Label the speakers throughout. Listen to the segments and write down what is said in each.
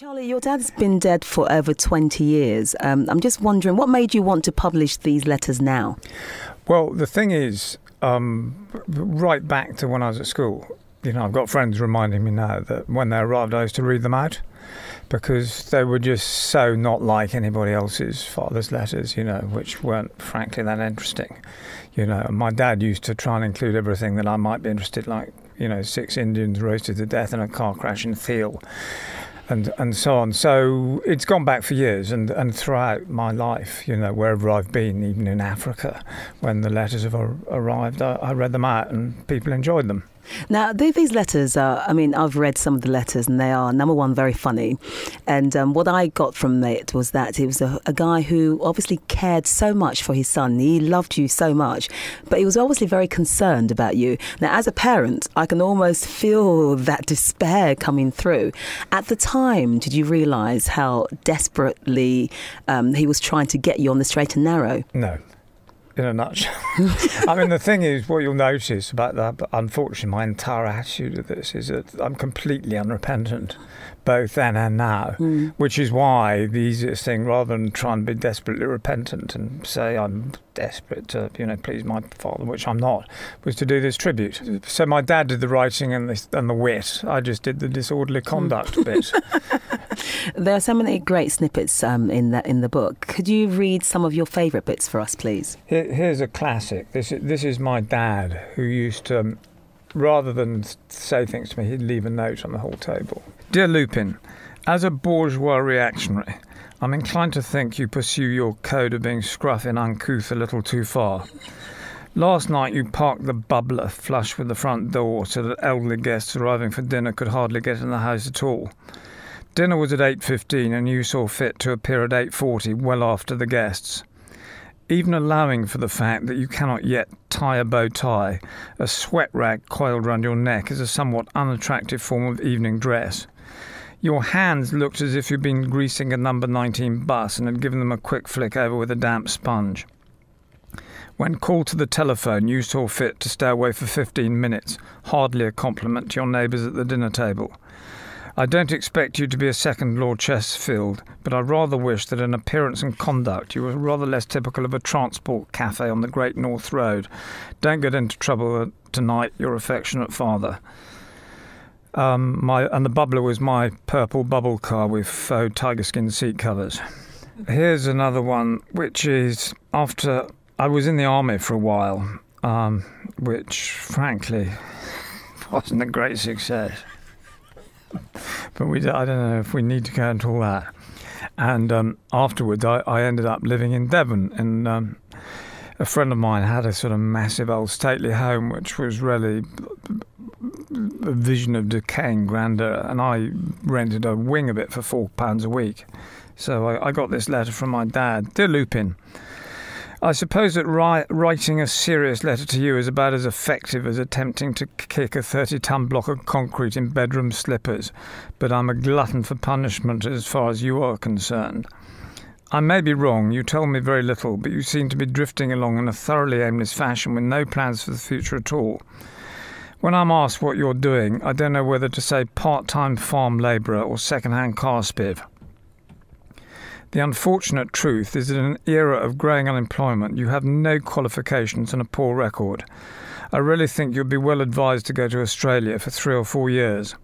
Speaker 1: Charlie, your dad's been dead for over 20 years. I'm just wondering, what made you want to publish these letters now?
Speaker 2: Well, the thing is, right back to when I was at school, I've got friends reminding me now that when they arrived, I used to read them out because they were just so not like anybody else's father's letters, which weren't frankly that interesting. My dad used to try and include everything that I might be interested, like, 6 Indians roasted to death in a car crash in Thiel. And so on. So it's gone back for years and throughout my life, wherever I've been, even in Africa, when the letters have arrived, I read them out and people enjoyed them.
Speaker 1: Now, these letters are, I've read some of the letters and they are, number one, very funny. And what I got from it was that he was a guy who obviously cared so much for his son. He loved you so much, but he was obviously very concerned about you. Now, as a parent, I can almost feel that despair coming through. At the time, did you realise how desperately he was trying to get you on the straight and narrow?
Speaker 2: No. In a nutshell. The thing is, what you'll notice about that, but unfortunately my entire attitude of this is that I'm completely unrepentant, both then and now, which is why the easiest thing, rather than try and be desperately repentant and say I'm desperate to, please my father, which I'm not, was to do this tribute. So my dad did the writing and the wit. I just did the disorderly conduct bit.
Speaker 1: There are so many great snippets in the book. Could you read some of your favourite bits for us, please?
Speaker 2: Here's a classic. This is my dad, who used to, rather than say things to me, he'd leave a note on the hall table. Dear Lupin, as a bourgeois reactionary, I'm inclined to think you pursue your code of being scruff and uncouth a little too far. Last night you parked the bubbler flush with the front door so that elderly guests arriving for dinner could hardly get in the house at all. Dinner was at 8:15 and you saw fit to appear at 8:40, well after the guests. Even allowing for the fact that you cannot yet tie a bow tie, a sweat rag coiled round your neck is a somewhat unattractive form of evening dress. Your hands looked as if you'd been greasing a number 19 bus and had given them a quick flick over with a damp sponge. When called to the telephone, you saw fit to stay away for 15 minutes, hardly a compliment to your neighbours at the dinner table. I don't expect you to be a second Lord Chesterfield, but I rather wish that in appearance and conduct you were rather less typical of a transport cafe on the Great North Road. Don't get into trouble tonight, your affectionate father. And the bubbler was my purple bubble car with faux tiger skin seat covers. Here's another one, which is after I was in the army for a while, which frankly wasn't a great success. But I don't know if we need to go into all that. And afterwards, I ended up living in Devon. And a friend of mine had a sort of massive old stately home, which was really a vision of decaying grandeur. And I rented a wing of it for £4 a week. So I got this letter from my dad. Dear Lupin, I suppose that writing a serious letter to you is about as effective as attempting to kick a 30-ton block of concrete in bedroom slippers, but I'm a glutton for punishment as far as you are concerned. I may be wrong, you told me very little, but you seem to be drifting along in a thoroughly aimless fashion with no plans for the future at all. When I'm asked what you're doing, I don't know whether to say part-time farm labourer or second-hand car spiv. The unfortunate truth is that in an era of growing unemployment, you have no qualifications and a poor record. I really think you'd be well advised to go to Australia for 3 or 4 years.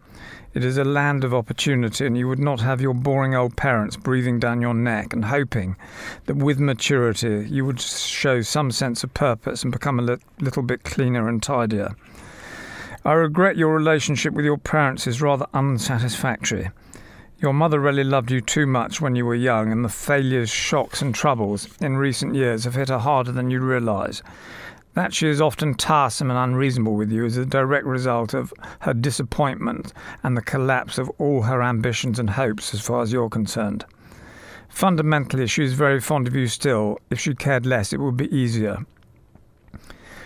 Speaker 2: It is a land of opportunity, and you would not have your boring old parents breathing down your neck and hoping that with maturity you would show some sense of purpose and become a little bit cleaner and tidier. I regret your relationship with your parents is rather unsatisfactory. Your mother really loved you too much when you were young, and the failures, shocks and troubles in recent years have hit her harder than you realise. That she is often tiresome and unreasonable with you is a direct result of her disappointment and the collapse of all her ambitions and hopes as far as you're concerned. Fundamentally, she is very fond of you still. If she cared less, it would be easier.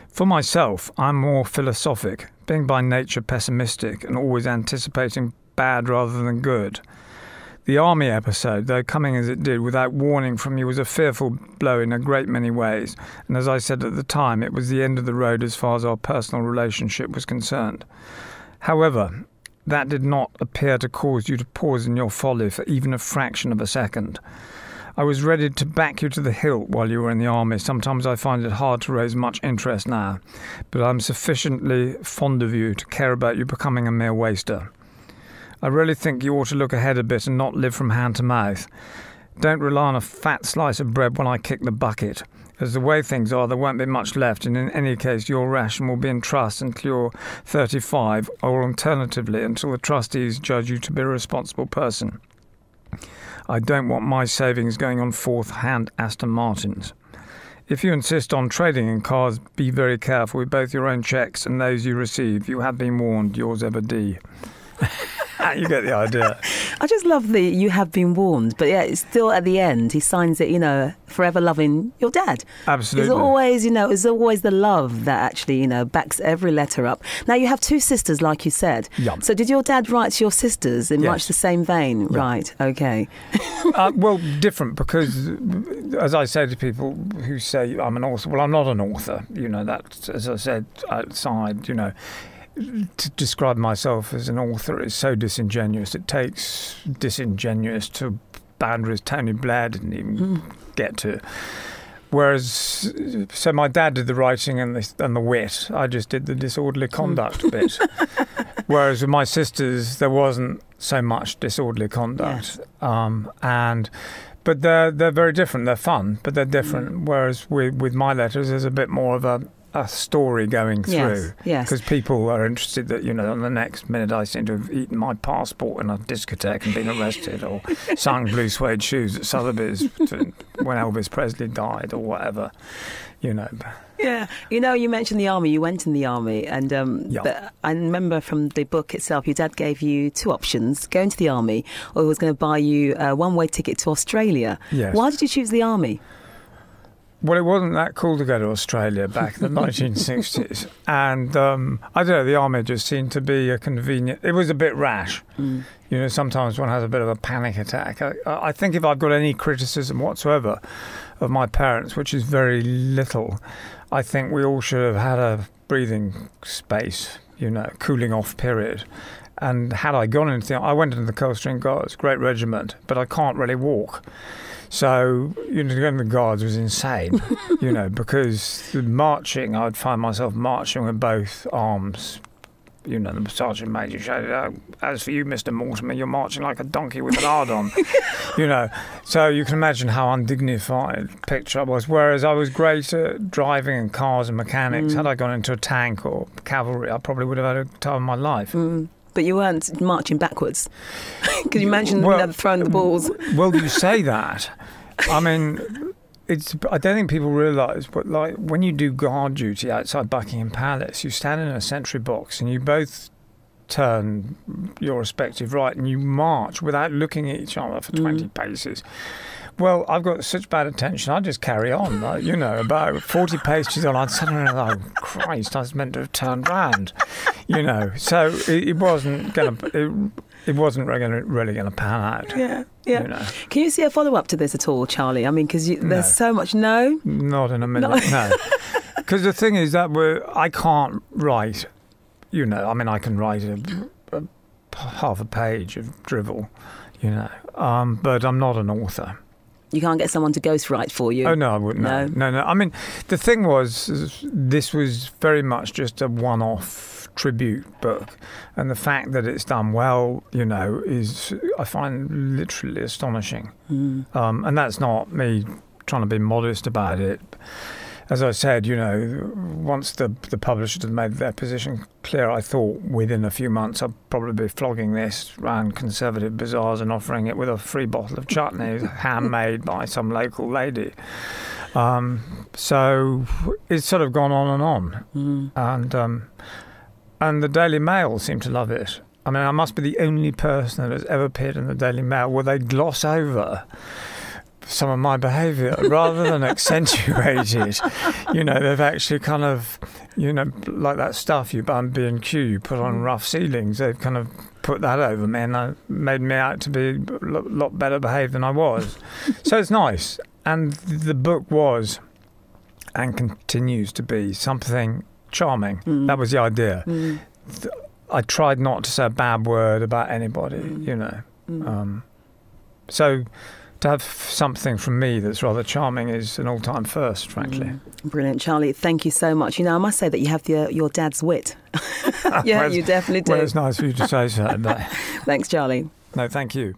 Speaker 2: For myself, I'm more philosophic, being by nature pessimistic and always anticipating bad rather than good. The army episode, though coming as it did without warning from you, was a fearful blow in a great many ways, and as I said at the time, it was the end of the road as far as our personal relationship was concerned. However, that did not appear to cause you to pause in your folly for even a fraction of a second. I was ready to back you to the hilt while you were in the army. Sometimes I find it hard to raise much interest now, but I'm sufficiently fond of you to care about you becoming a mere waster. I really think you ought to look ahead a bit and not live from hand to mouth. Don't rely on a fat slice of bread when I kick the bucket. As the way things are, there won't be much left, and in any case your ration will be in trust until you're 35, or alternatively until the trustees judge you to be a responsible person. I don't want my savings going on fourth-hand Aston Martins. If you insist on trading in cars, be very careful with both your own cheques and those you receive. You have been warned. Yours ever, D. You get the idea.
Speaker 1: I just love the "you have been warned," but yeah, it's still at the end. He signs it, forever loving your dad.
Speaker 2: Absolutely.
Speaker 1: It's always the love that actually, backs every letter up. Now, you have two sisters, like you said.
Speaker 2: Yeah.
Speaker 1: So did your dad write to your sisters in
Speaker 2: Yes.
Speaker 1: much the same vein?
Speaker 2: Yeah.
Speaker 1: Right, okay.
Speaker 2: Well, different, because, as I say to people who say I'm an author, well, I'm not an author. That, as I said outside, to describe myself as an author is so disingenuous. It takes disingenuous to boundaries Tony Blair didn't even get to. Whereas, so my dad did the writing and the wit. I just did the disorderly conduct bit. Whereas with my sisters, there wasn't so much disorderly conduct. Yes. But they're very different. They're fun, but they're different. Whereas with my letters, there's a bit more of a story going through.
Speaker 1: Yes.
Speaker 2: Because people are interested that, on the next minute I seem to have eaten my passport in a discotheque and been arrested, or sung Blue Suede Shoes at Sotheby's when Elvis Presley died, or whatever,
Speaker 1: Yeah. You mentioned the army. You went in the army. And but I remember from the book itself, your dad gave you two options: go into the army, or he was going to buy you a one-way ticket to Australia.
Speaker 2: Yes.
Speaker 1: Why did you choose the army?
Speaker 2: Well, it wasn't that cool to go to Australia back in the 1960s. And I don't know, the army just seemed to be a convenient... It was a bit rash. Sometimes one has a bit of a panic attack. I think if I've got any criticism whatsoever of my parents, which is very little, I think we all should have had a breathing space, cooling off period. And had I gone into I went into the Coldstream Guards, great regiment, but I can't really walk. So, to go in the Guards was insane, because the marching, I'd find myself marching with both arms. The sergeant major shouted, "As for you, Mr. Mortimer, you're marching like a donkey with an hard-on." So you can imagine how undignified picture I was. Whereas I was great at driving in cars and mechanics. Had I gone into a tank or cavalry, I probably would have had a time of my life.
Speaker 1: But you weren't marching backwards, because you mentioned throwing the balls.
Speaker 2: Well, you say that. I mean, I don't think people realise, but like when you do guard duty outside Buckingham Palace, you stand in a sentry box and you both turn your respective right and you march without looking at each other for 20 paces. Well, I've got such bad attention, I just carry on. About 40 paces on, I'd suddenly like, oh, Christ, I was meant to have turned round. So it wasn't going to... It wasn't really going to pan out.
Speaker 1: Yeah. Can you see a follow-up to this at all, Charlie? I mean, because there's so much... No?
Speaker 2: Not in a minute, no. Because the thing is that I can't write, I can write a half a page of drivel, but I'm not an author.
Speaker 1: You can't get someone to ghostwrite for you?
Speaker 2: Oh, no, I wouldn't. No. I mean, the thing was, this was very much just a one-off tribute book. And the fact that it's done well, is, I find, literally astonishing. And that's not me trying to be modest about it. As I said, once the publishers had made their position clear, I thought within a few months I'd probably be flogging this around conservative bazaars and offering it with a free bottle of chutney, handmade by some local lady. So it's sort of gone on and on. And the Daily Mail seemed to love it. I mean, I must be the only person that has ever appeared in the Daily Mail where they gloss over some of my behaviour rather than accentuate it. They've actually kind of, like that stuff you buy in B&Q, you put on rough ceilings, they've kind of put that over me and made me out to be a lot better behaved than I was. So it's nice. And the book was, and continues to be, something charming. That was the idea. I tried not to say a bad word about anybody, you know. So to have something from me that's rather charming is an all-time first, frankly.
Speaker 1: Brilliant. Charlie, thank you so much. You know, I must say that you have your dad's wit. Yeah,
Speaker 2: Well,
Speaker 1: you definitely do.
Speaker 2: Well, it's nice of you to say so. But
Speaker 1: Thanks, Charlie.
Speaker 2: no, thank you.